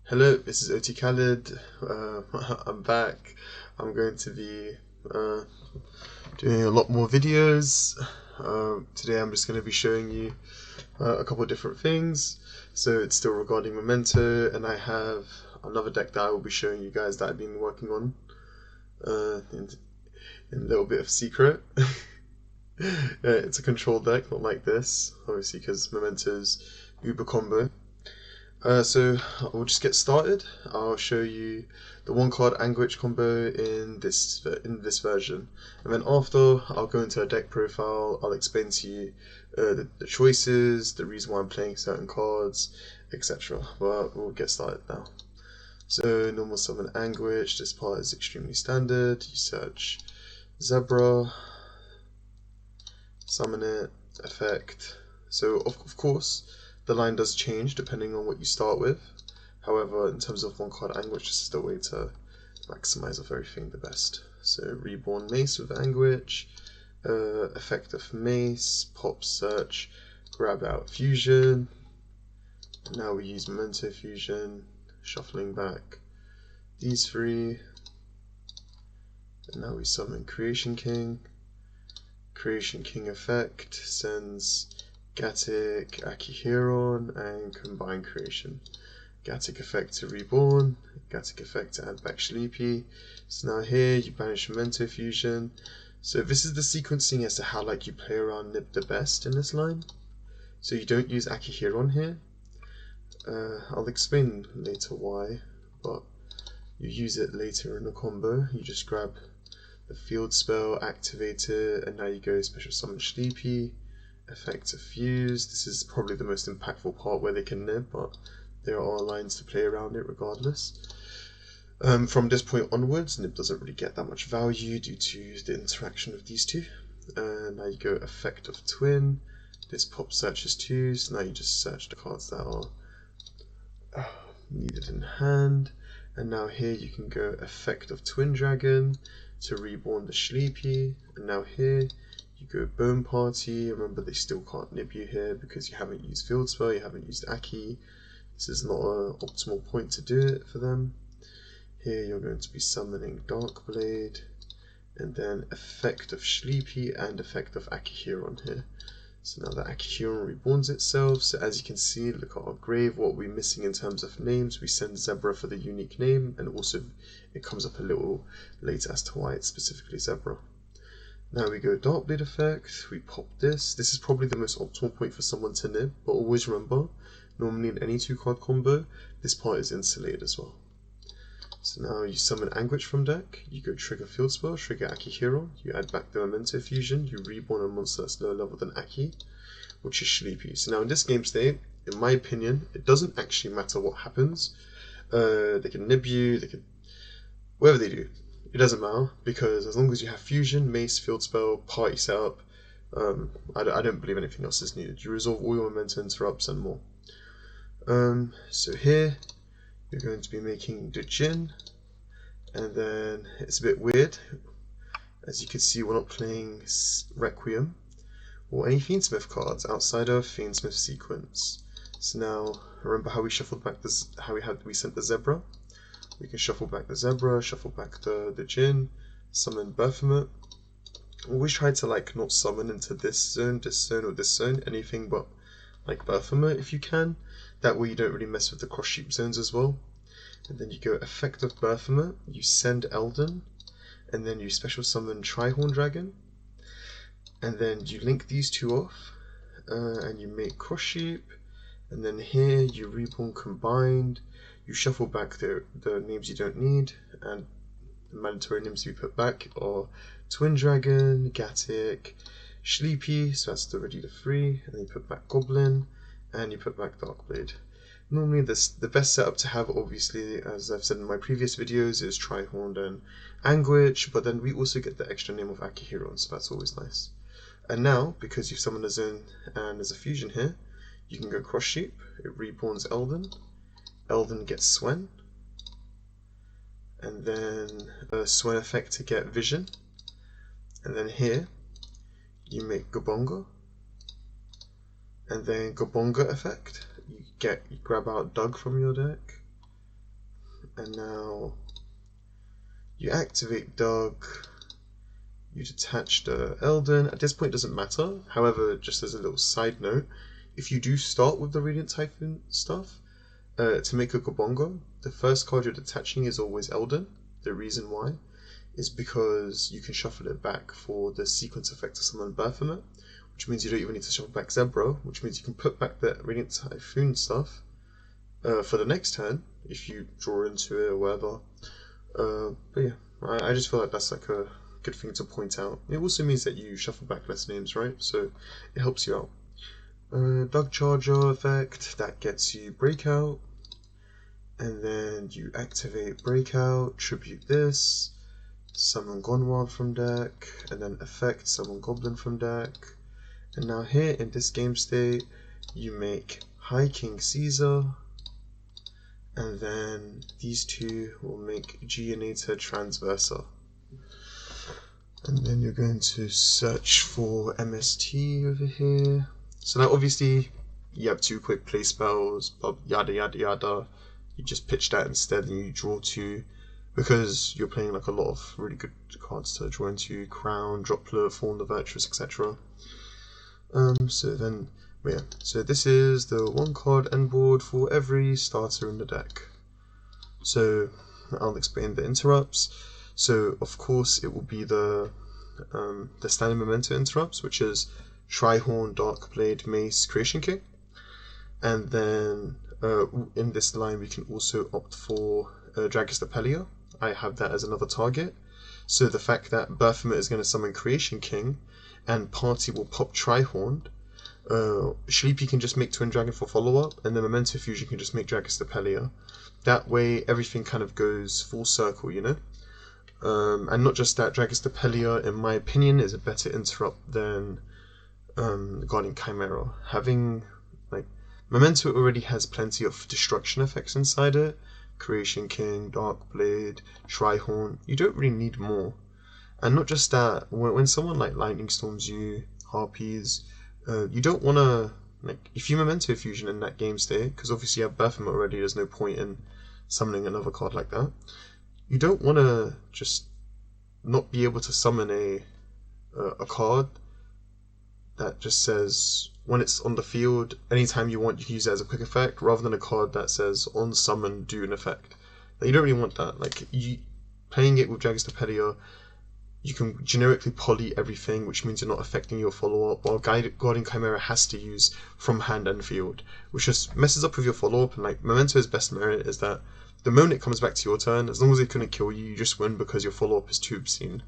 Hello, this is OT Khaled. I'm back. I'm going to be doing a lot more videos. Today I'm just going to be showing you a couple of different things. So it's still regarding Memento, and I have another deck that I will be showing you guys that I've been working on in a little bit of secret. It's a control deck, not like this, obviously, because Memento's Uber combo. So we'll just get started. I'll show you the one card Angwitch combo in this version, and then after I'll go into a deck profile. I'll explain to you the choices, the reason why I'm playing certain cards, etc. But we'll get started now. So normal summon Angwitch. This part is extremely standard. You search Zebra, summon it, effect. So of course the line does change depending on what you start with. However, in terms of one card Angwitch, this is the way to maximize of everything the best. So Reborn Mace with Angwitch, effect of Mace, pop search, grab out Fusion. Now we use Memento Fusion, shuffling back these three. And now we summon Creation King. Creation King effect sends Gatic, Akihiron, and Combine Creation. Gatic effect to Reborn, Gatic effect to add back Sleepy. So now here you banish Memento Fusion. So this is the sequencing as to how you play around Nib the best in this line. So you don't use Akihiron here. I'll explain later why, but you use it later in the combo. You just grab the field spell, activate it, and now you go special summon Sleepy. Effect of Fuse. This is probably the most impactful part where they can nib, but there are lines to play around it regardless. From this point onwards, nib doesn't really get that much value due to the interaction of these two. Now you go effect of Twin. This pop searches too, so now you just search the cards that are needed in hand. And now here you can go effect of Twin Dragon to reborn the Sleepy. And now here you go Bone Party. Remember, they still can't nib you here because you haven't used Field Spell, you haven't used Aki. This is not an optimal point to do it for them. Here you're going to be summoning Darkblade, and then effect of Sleepy and effect of Akihiron here. So now that Akihiron reborns itself. So as you can see, look at our grave, what we're missing in terms of names. We send Zebra for the unique name, and also it comes up a little later as to why it's specifically Zebra. Now we go Darkblade effect, we pop this. This is probably the most optimal point for someone to nib, but always remember, normally in any 2-card combo, this part is insulated as well. So now you summon Angwitch from deck, you go trigger Field Spell, trigger Akihiron, you add back the Memento Fusion, you reborn a monster that's lower level than Aki, which is Sleepy. So now in this game state, in my opinion, it doesn't actually matter what happens. They can nib you, they can, whatever they do. It doesn't matter, because as long as you have Fusion, Mace, Field Spell, Party Setup, I don't believe anything else is needed. You resolve all your Memento Interrupts and more. So here, you're going to be making the Djinn, and then it's a bit weird. As you can see, we're not playing Requiem or any Fiendsmith cards outside of Fiendsmith sequence. So now, remember how we shuffled back this, how we sent the Zebra? We can shuffle back the Zebra, shuffle back the Djinn, summon Baphomet. Always try to not summon into this zone, or this zone, anything but Baphomet if you can. That way you don't really mess with the cross sheep zones as well. And then you go effect of Baphomet, you send Elden, and then you special summon Trihorn Dragon. And then you link these two off, and you make cross sheep. And then here you reborn combined. You shuffle back the names you don't need, and the mandatory names to be put back are Twin Dragon, Gatic, Sleepy, so that's already the 3, and then you put back Goblin, and you put back Darkblade. Normally the best setup to have, obviously, as I've said in my previous videos, is Trihorn and Angwitch, but then we also get the extra name of Akihiron, so that's always nice. And now, because you've summoned a zone and there's a fusion here, you can go cross sheep, it reborns Elden. Elden gets Swen, and then a Swen effect to get Vision, and then here you make Gobonga, and then Gobonga effect, you grab out Doug from your deck, and now you activate Doug, you detach the Elden. At this point it doesn't matter, however, just as a little side note, if you do start with the Radiant Typhoon stuff, to make a Gobongo, the first card you're detaching is always Elden. The reason why is because you can shuffle it back for the sequence effect to summon Baphomet, which means you don't even need to shuffle back Zebra, which means you can put back the Radiant Typhoon stuff for the next turn, if you draw into it or whatever. But yeah, I just feel like that's like a good thing to point out. It also means that you shuffle back less names, right? So it helps you out. Doug Charger effect, that gets you Breakout, and then you activate Breakout, tribute this, summon Gonwild from deck, and then effect, summon Goblin from deck. And now here in this game state, you make High King Caesar, and then these two will make Geonator Transversa. And then you're going to search for MST over here. So now obviously you have 2 quick play spells, yada yada yada. You just pitch that instead and you draw 2, because you're playing like a lot of really good cards to draw into: Crown, Droplet, Fawn the Virtuous, etc. So then, yeah, so this is the 1 card end board for every starter in the deck. So I'll explain the Inturrpts. So of course it will be the standard Memento Inturrpts, which is Trihorn, Darkblade, Mace, Creation King. And then in this line we can also opt for Dragus the Pelia. I have that as another target. So the fact that Baphomet is going to summon Creation King and Party will pop Trihorn, Sleepy can just make Twin Dragon for follow-up, and then Memento Fusion can just make Dragus the Pelia. That way everything kind of goes full circle, you know? And not just that, Dragus the Pelia, in my opinion, is a better Interrupt than Guardian Chimera. Having, like, Memento already has plenty of destruction effects inside it. Creation King, Darkblade, Trihorn. You don't really need more. And not just that, when someone like Lightning Storms you, Harpies, you don't want to, like, if you Memento Fusion in that game state, because obviously you have Baphomet already, there's no point in summoning another card like that. You don't want to just not be able to summon a card that just says when it's on the field, anytime you want, you can use it as a quick effect, rather than a card that says on summon, do an effect. Like, you don't really want that. Like, playing it with Dragus the Pelia, you can generically poly everything, which means you're not affecting your follow-up, while Guardian Chimera has to use from hand and field, which just messes up with your follow-up. And like, Memento's best merit is that the moment it comes back to your turn, as long as it couldn't kill you, you just win because your follow-up is too obscene.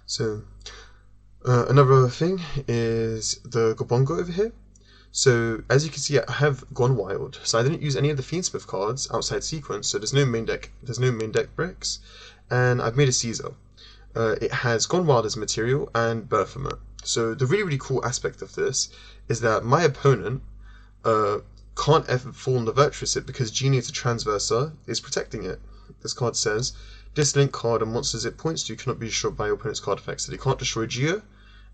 So, another thing is the Gobongo over here. So, as you can see, I have gone wild. So I didn't use any of the Fiendsmith cards outside sequence, so there's no main deck bricks. And I've made a Caesar. It has Gone Wild as material and Baphomet. So the really, really cool aspect of this is that my opponent can't ever fall on the Virtuous it because Geonator Transversa is protecting it. This card says, this link card and monsters it points to cannot be destroyed by your opponent's card effects. So they can't destroy Geo,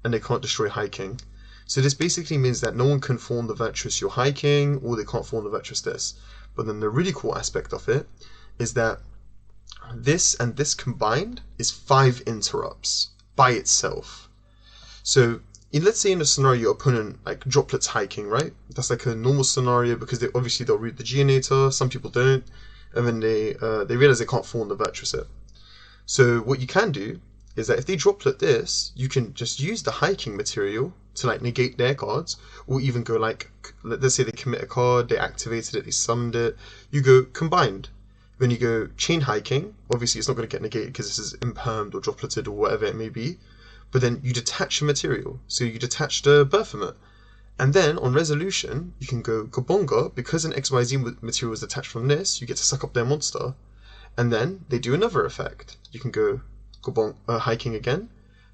and they can't destroy High King. So this basically means that no one can fall on the Virtuous your High King, or they can't fall on the Virtuous this. But then the really cool aspect of it is that this and this combined is 5 Inturrpts by itself. So let's say in a scenario your opponent like droplets High King, right? That's like a normal scenario because they'll read the Geonator, some people don't, and then they realize they can't fall on the Virtuous it. So what you can do is that if they droplet this, you can just use the High King material to like negate their cards, or even go like, let's say they commit a card, they activated it, they summoned it, you go combined. Then you go chain High King. Obviously it's not going to get negated because this is impermed or dropleted or whatever it may be. But then you detach a material. So you detach the Baphomet. And then on resolution, you can go Gobonga, because an XYZ material is detached from this, you get to suck up their monster. And then they do another effect. You can go High King again,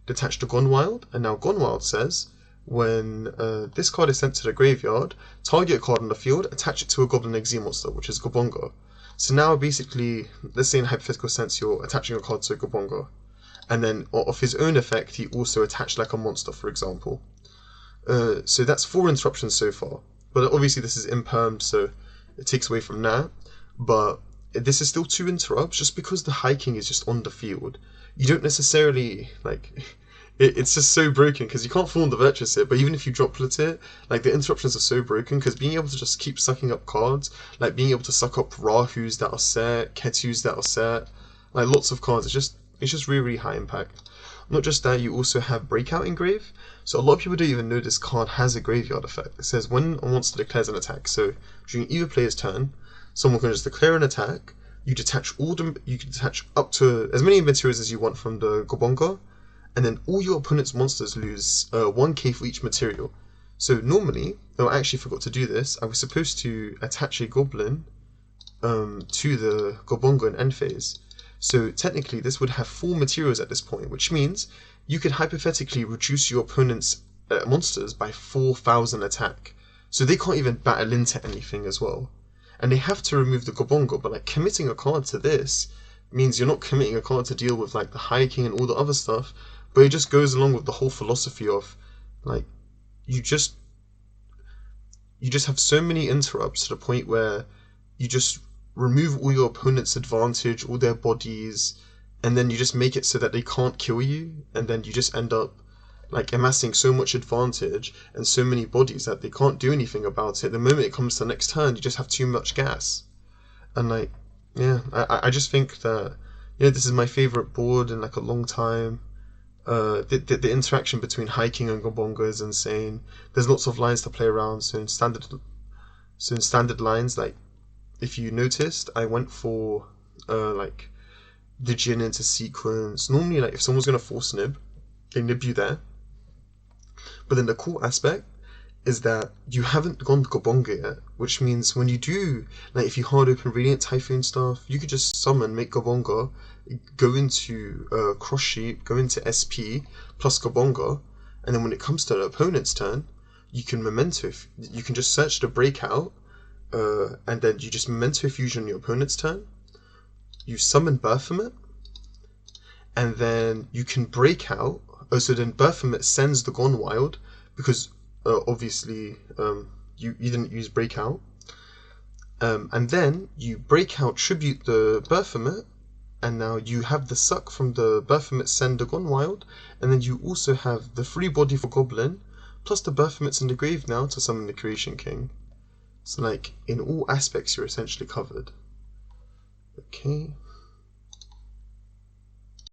detach the Gone Wild, and now Gone Wild says, when this card is sent to the graveyard, target a card on the field, attach it to a Goblin XZ monster, which is Gobonga. So now basically, let's say in a hypothetical sense, you're attaching a card to a Gobonga, and then of his own effect, he also attached like a monster, for example. So that's 4 interruptions so far. But obviously this is impermed, so it takes away from that. But this is still 2 interrupts, just because the hiking is just on the field. You don't necessarily, like, it's just so broken, because you can't fall on the Virtuous it, but even if you droplet it, like, the interruptions are so broken, because being able to just keep sucking up cards, like, being able to suck up Rahus that are set, Ketus that are set, like, lots of cards, it's just really, really high impact. Not just that, you also have Breakout Engrave. So a lot of people don't even know this card has a graveyard effect. It says when a monster declares an attack, so during either player's turn, someone can just declare an attack. You can detach up to as many materials as you want from the Gobonga, and then all your opponent's monsters lose 1k for each material. So normally, oh, I actually forgot to do this. I was supposed to attach a goblin to the Gobonga in end phase. So technically this would have 4 materials at this point, which means you could hypothetically reduce your opponent's monsters by 4,000 attack. So they can't even battle into anything as well. And they have to remove the Gobonga, but like committing a card to this means you're not committing a card to deal with like the hiking and all the other stuff, but it just goes along with the whole philosophy of like you just have so many interrupts to the point where you just remove all your opponent's advantage, all their bodies, and then you just make it so that they can't kill you, and then you just end up like amassing so much advantage and so many bodies that they can't do anything about it. The moment it comes to the next turn, you just have too much gas. And like, yeah, I just think that, you know, this is my favorite board in like a long time. The interaction between hiking and Gobonga is insane. There's lots of lines to play around. So in standard lines, like if you noticed, I went for like the Jin into sequence. Normally, like if someone's gonna force nib, they nib you there. But then the cool aspect is that you haven't gone to Gobonga yet, which means when you do, like if you hard open Radiant Typhoon stuff, you could just summon, make Gobonga, go into Cross Sheep, go into SP plus Gobonga, and then when it comes to the opponent's turn, you can Memento. You can just search the Breakout, and then you just Memento Fusion your opponent's turn. You summon Baphomet, and then you can Breakout. So then Baphomet sends the Gone Wild, because obviously you didn't use Breakout. And then you Breakout tribute the Baphomet, and now you have the suck from the Baphomet send the Gone Wild, and then you also have the free body for Goblin, plus the Baphomet's in the grave now to summon the Creation King. So like in all aspects you're essentially covered. Okay.